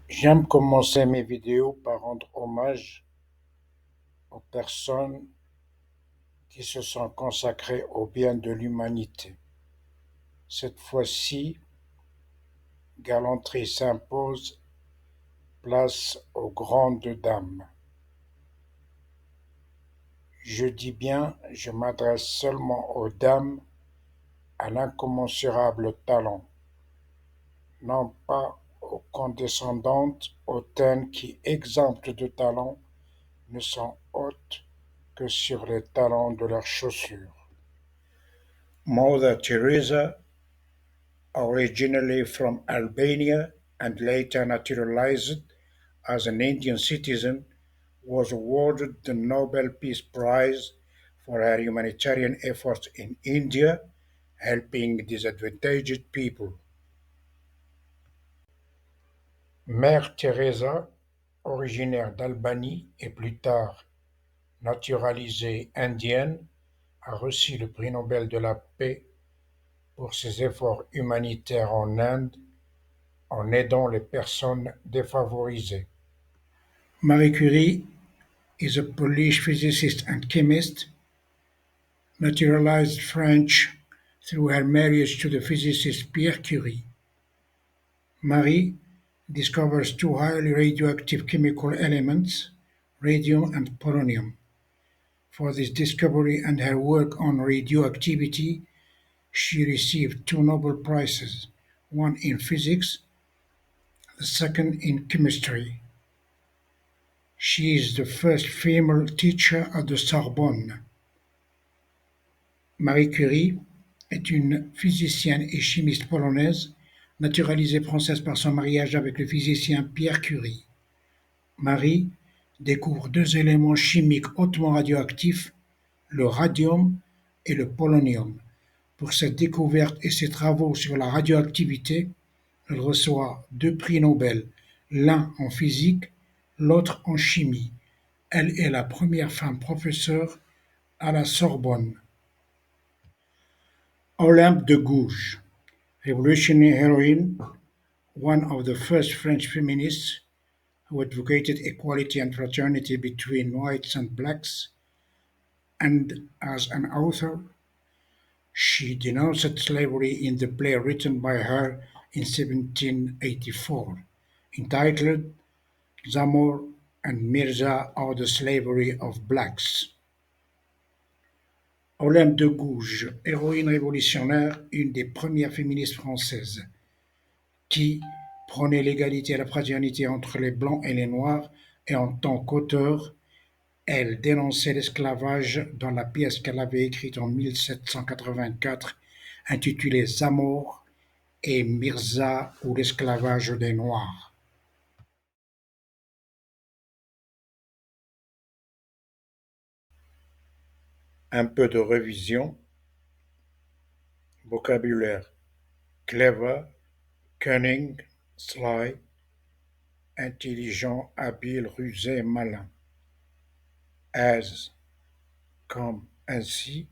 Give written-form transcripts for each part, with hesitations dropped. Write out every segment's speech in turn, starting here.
J'aime commencer mes vidéos par rendre hommage aux personnes qui se sont consacrées au bien de l'humanité. Cette fois-ci, galanterie s'impose, place aux grandes dames. Je dis bien, je m'adresse seulement aux dames à l'incommensurable talent, non pas aux condescendantes hautaines qui, exemptes de talent, ne sont hautes que sur les talons de leurs chaussures. Mother Teresa, originally from Albania and later naturalized as an Indian citizen, was awarded the Nobel Peace Prize for her humanitarian efforts in India, helping disadvantaged people. Mère Teresa, originaire d'Albanie et plus tard naturalisée indienne, a reçu le prix Nobel de la paix pour ses efforts humanitaires en Inde en aidant les personnes défavorisées. Marie Curie is a Polish physicist and chemist, naturalized French through her marriage to the physicist Pierre Curie. Marie discovers two highly radioactive chemical elements, radium and polonium. For this discovery and her work on radioactivity, she received two Nobel Prizes, one in physics, the second in chemistry. She is the first female teacher at the Sorbonne. Marie Curie est une physicienne et chimiste polonaise, naturalisée française par son mariage avec le physicien Pierre Curie. Marie découvre deux éléments chimiques hautement radioactifs, le radium et le polonium. Pour cette découverte et ses travaux sur la radioactivité, elle reçoit deux prix Nobel, l'un en physique, l'autre en chimie. Elle est la première femme professeure à la Sorbonne. Olympe de Gouges, revolutionary heroine, one of the first French feminists who advocated equality and fraternity between whites and blacks, and as an author, she denounced slavery in the play written by her in 1784, entitled Zamor and Mirza or the Slavery of Blacks. Olympe de Gouges, héroïne révolutionnaire, une des premières féministes françaises, qui prônait l'égalité et la fraternité entre les blancs et les noirs, et en tant qu'auteure, elle dénonçait l'esclavage dans la pièce qu'elle avait écrite en 1784, intitulée Zamor et Mirza ou l'esclavage des Noirs. Un peu de révision. Vocabulaire: clever, cunning, sly, intelligent, habile, rusé, malin. As, comme, ainsi.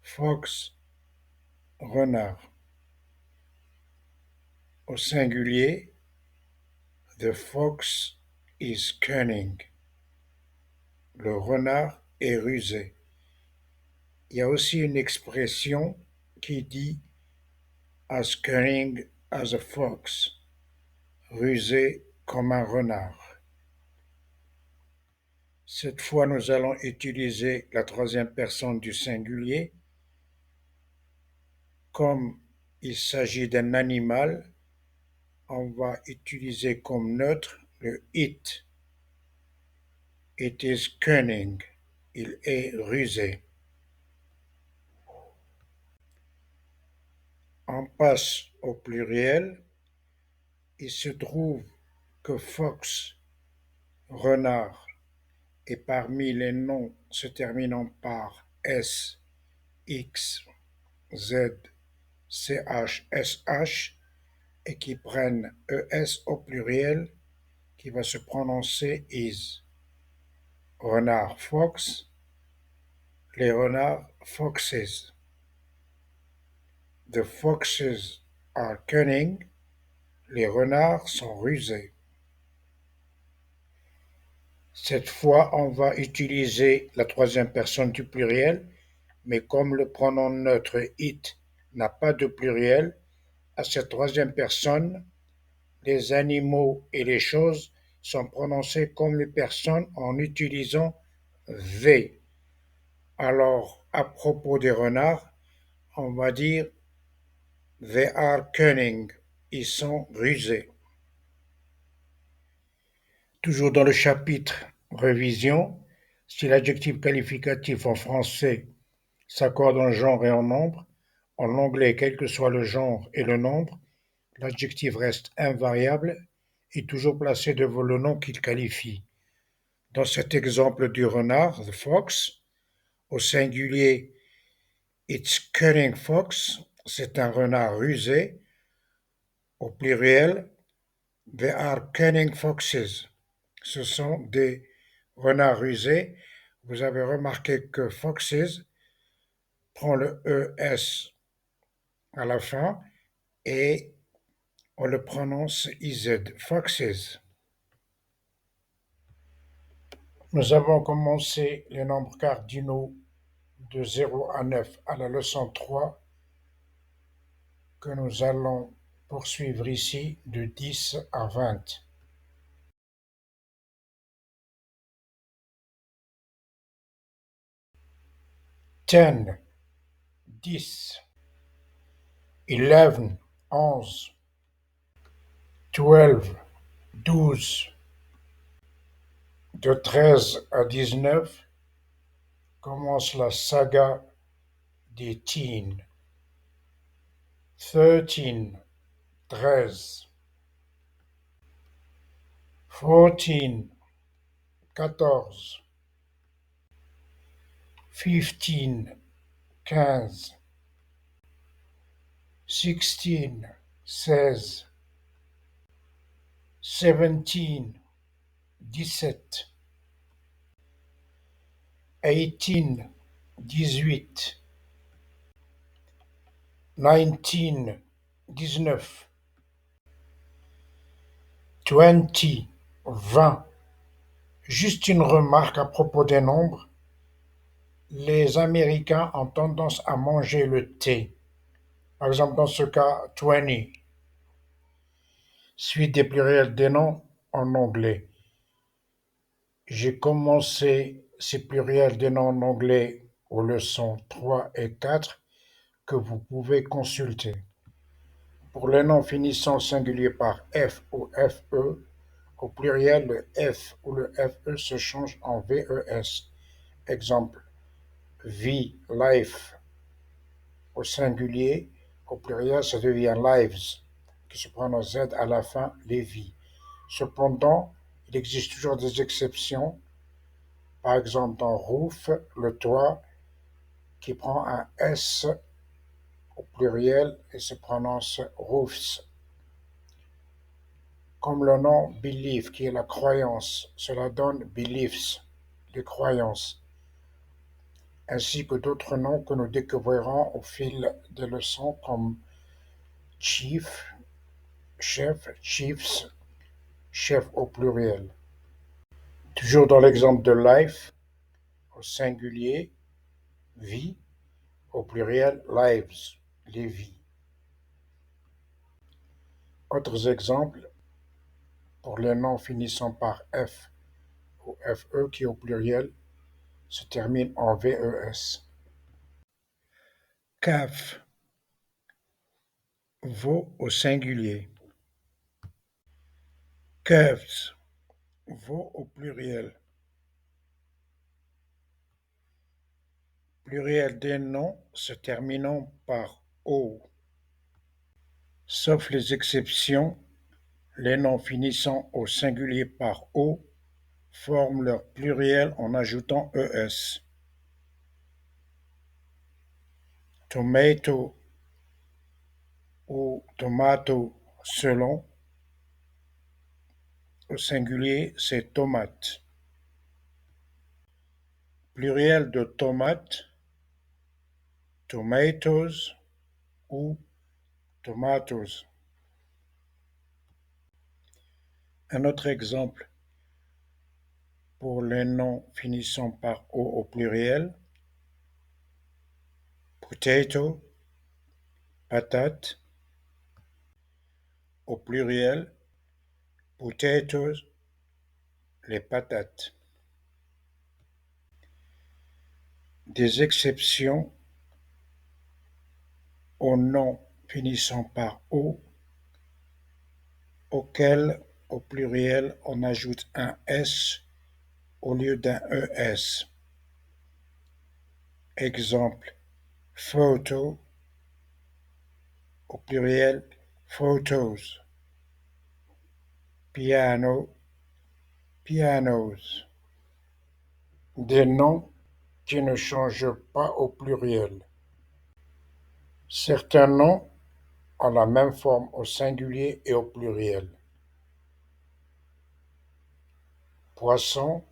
Fox, renard. Au singulier, the fox is cunning. Le renard est rusé. Il y a aussi une expression qui dit as cunning as a fox, rusé comme un renard. Cette fois, nous allons utiliser la troisième personne du singulier. Comme il s'agit d'un animal, on va utiliser comme neutre le it. It is cunning. Il est rusé. On passe au pluriel. Il se trouve que fox, renard, est parmi les noms se terminant par S, X, Z, CH, SH et qui prennent ES au pluriel qui va se prononcer is. Renard fox, les renards foxes. The foxes are cunning, les renards sont rusés. Cette fois, on va utiliser la troisième personne du pluriel, mais comme le pronom neutre it n'a pas de pluriel, à cette troisième personne, les animaux et les choses sont prononcés comme les personnes en utilisant they. Alors, à propos des renards, on va dire they are cunning. Ils sont rusés. Toujours dans le chapitre révision, si l'adjectif qualificatif en français s'accorde en genre et en nombre, en anglais, quel que soit le genre et le nombre, l'adjectif reste invariable et toujours placé devant le nom qu'il qualifie. Dans cet exemple du renard, the fox, au singulier, it's cunning fox, c'est un renard rusé. Au pluriel, they are cunning foxes. Ce sont des renards rusés. Vous avez remarqué que foxes prend le ES à la fin et on le prononce IZ, foxes. Nous avons commencé les nombres cardinaux de 0 à 9 à la leçon 3 que nous allons poursuivre ici de 10 à 20. 10, 10, 11, 11, 12, 12, de 13 à 19 commence la saga des teens. 13, 13, 14, 14, 15, 15, 16, 16, 17, 17, 18, 18, 19, 19, 20, 20. Juste une remarque à propos des nombres. Les Américains ont tendance à manger le T. Par exemple, dans ce cas, 20, suite des pluriels des noms en anglais. J'ai commencé ces pluriels des noms en anglais aux leçons 3 et 4 que vous pouvez consulter. Pour les noms finissant au singulier par F ou FE, au pluriel, le F ou le FE se change en VES. Exemple, vie, life, au singulier, au pluriel, ça devient lives, qui se prend un Z à la fin, les vies. Cependant, il existe toujours des exceptions. Par exemple, dans roof, le toit, qui prend un S au pluriel et se prononce roofs. Comme le nom belief, qui est la croyance, cela donne beliefs, les croyances, ainsi que d'autres noms que nous découvrirons au fil des leçons comme chief, chef, chiefs, chef au pluriel. Toujours dans l'exemple de life, au singulier, vie, au pluriel, lives, les vies. Autres exemples pour les noms finissant par F ou FE qui au pluriel se terminent en VES. Calf, veau au singulier. Calves, veau au pluriel. Pluriel des noms se terminant par O. Sauf les exceptions, les noms finissant au singulier par O forment leur pluriel en ajoutant ES. Tomato ou tomato selon, au singulier c'est tomate. Pluriel de tomate, tomatoes ou tomatoes. Un autre exemple, Pour les noms finissant par O au pluriel, potato, patate. Au pluriel, potatoes, les patates. Des exceptions aux noms finissant par O, auxquels au pluriel on ajoute un S au lieu d'un ES. Exemple, photo, au pluriel photos. Piano, pianos. Des noms qui ne changent pas au pluriel. Certains noms ont la même forme au singulier et au pluriel. Poisson,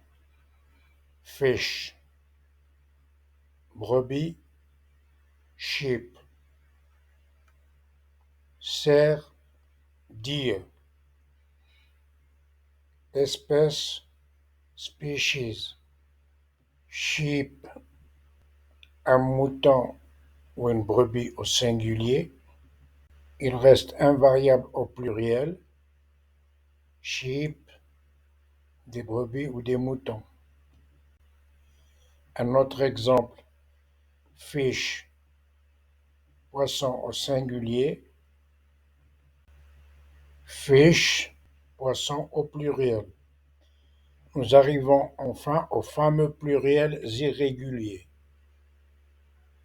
fish. Brebis, sheep. Cerf, deer. Espèce, species. Sheep, un mouton ou une brebis au singulier. Il reste invariable au pluriel. Sheep, des brebis ou des moutons. Un autre exemple, fish, poisson au singulier. Fish, poisson au pluriel. Nous arrivons enfin aux fameux pluriels irréguliers.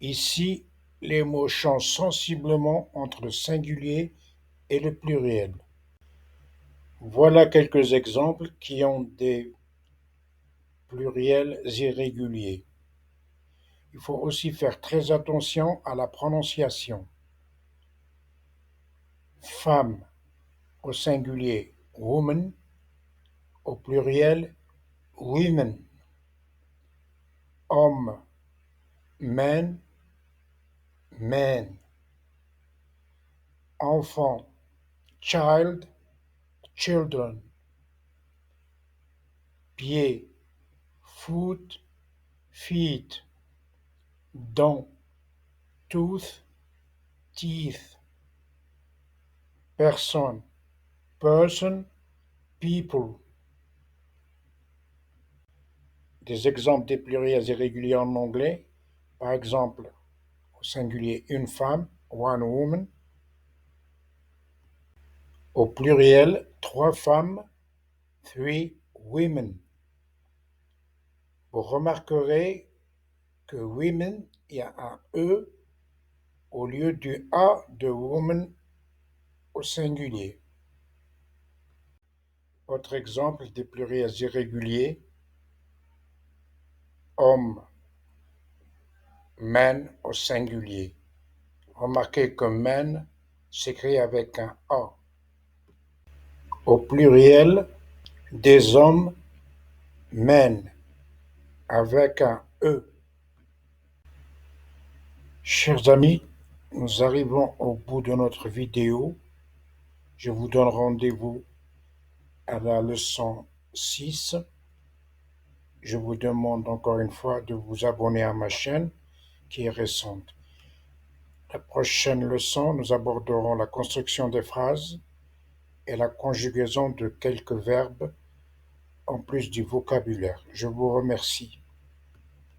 Ici, les mots changent sensiblement entre le singulier et le pluriel. Voilà quelques exemples qui ont des pluriels irréguliers. Il faut aussi faire très attention à la prononciation. Femme au singulier, woman, au pluriel, women. Homme, man, men. Enfant, child, children. Pied, foot, feet. Dent, tooth, teeth. Personne, person, people. Des exemples des pluriels irréguliers en anglais, par exemple, au singulier une femme, one woman. Au pluriel, trois femmes, three women. Vous remarquerez que women, il y a un E au lieu du A de woman au singulier. Autre exemple des pluriels irréguliers, homme, man au singulier. Remarquez que man s'écrit avec un A. Au pluriel, des hommes, men, avec un E. Chers amis, nous arrivons au bout de notre vidéo. Je vous donne rendez-vous à la leçon 6. Je vous demande encore une fois de vous abonner à ma chaîne qui est récente. La prochaine leçon, nous aborderons la construction des phrases et la conjugaison de quelques verbes en plus du vocabulaire. Je vous remercie.